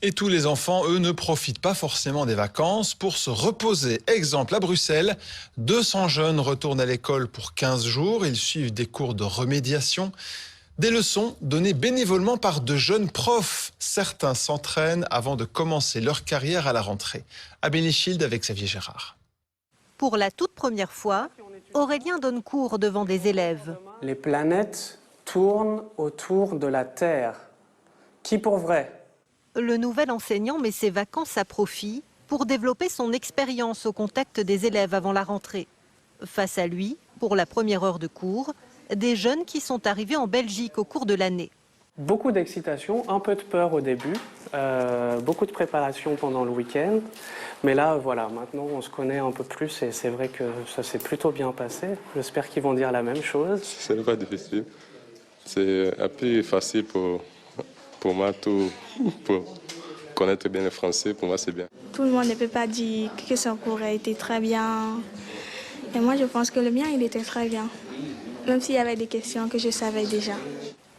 Et tous les enfants, eux, ne profitent pas forcément des vacances pour se reposer. Exemple, à Bruxelles, 200 jeunes retournent à l'école pour 15 jours. Ils suivent des cours de remédiation, des leçons données bénévolement par de jeunes profs. Certains s'entraînent avant de commencer leur carrière à la rentrée. À Benishilde avec Xavier Gérard. Pour la toute première fois, Aurélien donne cours devant des élèves. Les planètes tournent autour de la Terre. Qui pour vrai ? Le nouvel enseignant met ses vacances à profit pour développer son expérience au contact des élèves avant la rentrée. Face à lui, pour la première heure de cours, des jeunes qui sont arrivés en Belgique au cours de l'année. Beaucoup d'excitation, un peu de peur au début, beaucoup de préparation pendant le week-end. Mais là, voilà, maintenant on se connaît un peu plus et c'est vrai que ça s'est plutôt bien passé. J'espère qu'ils vont dire la même chose. Ce n'est pas difficile. C'est un peu facile pour moi, pour connaître bien le français, pour moi c'est bien. Tout le monde ne peut pas dire que son cours a été très bien. Et moi je pense que le mien il était très bien. Même s'il y avait des questions que je savais déjà.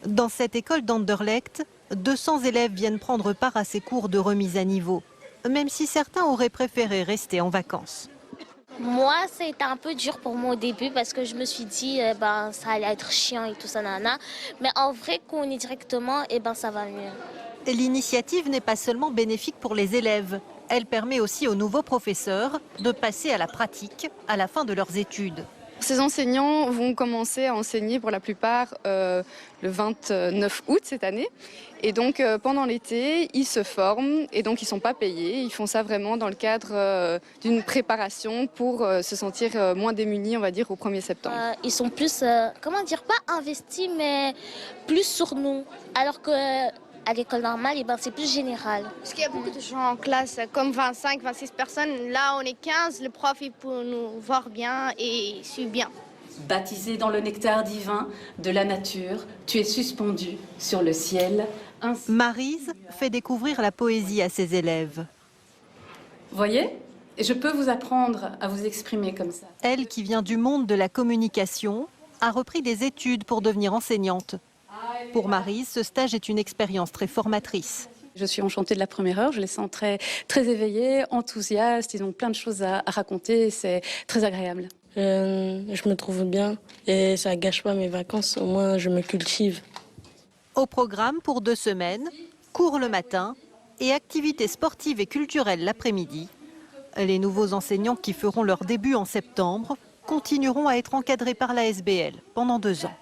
Dans cette école d'Anderlecht, 200 élèves viennent prendre part à ces cours de remise à niveau, même si certains auraient préféré rester en vacances. Moi, c'était un peu dur pour moi au début parce que je me suis dit ça allait être chiant et tout ça, nana. Mais en vrai, quand on est directement, ça va mieux. L'initiative n'est pas seulement bénéfique pour les élèves, elle permet aussi aux nouveaux professeurs de passer à la pratique à la fin de leurs études. Ces enseignants vont commencer à enseigner pour la plupart le 29 août cette année. Et donc pendant l'été, ils se forment et donc ils ne sont pas payés. Ils font ça vraiment dans le cadre d'une préparation pour se sentir moins démunis, on va dire, au 1er septembre. Ils sont plus, pas investis, mais plus sur nous. Alors que à l'école normale, c'est plus général. Parce qu'il y a beaucoup de gens en classe, comme 25, 26 personnes. Là, on est 15, le prof il peut nous voir bien et suivre bien. Baptisé dans le nectar divin de la nature, tu es suspendu sur le ciel. Maryse fait découvrir la poésie à ses élèves. Voyez, je peux vous apprendre à vous exprimer comme ça. Elle, qui vient du monde de la communication, a repris des études pour devenir enseignante. Pour Maryse, ce stage est une expérience très formatrice. Je suis enchantée de la première heure, je les sens très éveillés, enthousiastes, ils ont plein de choses à raconter, c'est très agréable. Je me trouve bien et ça gâche pas mes vacances, au moins je me cultive. Au programme pour 2 semaines, cours le matin et activités sportives et culturelles l'après-midi. Les nouveaux enseignants qui feront leur début en septembre continueront à être encadrés par la SBL pendant 2 ans.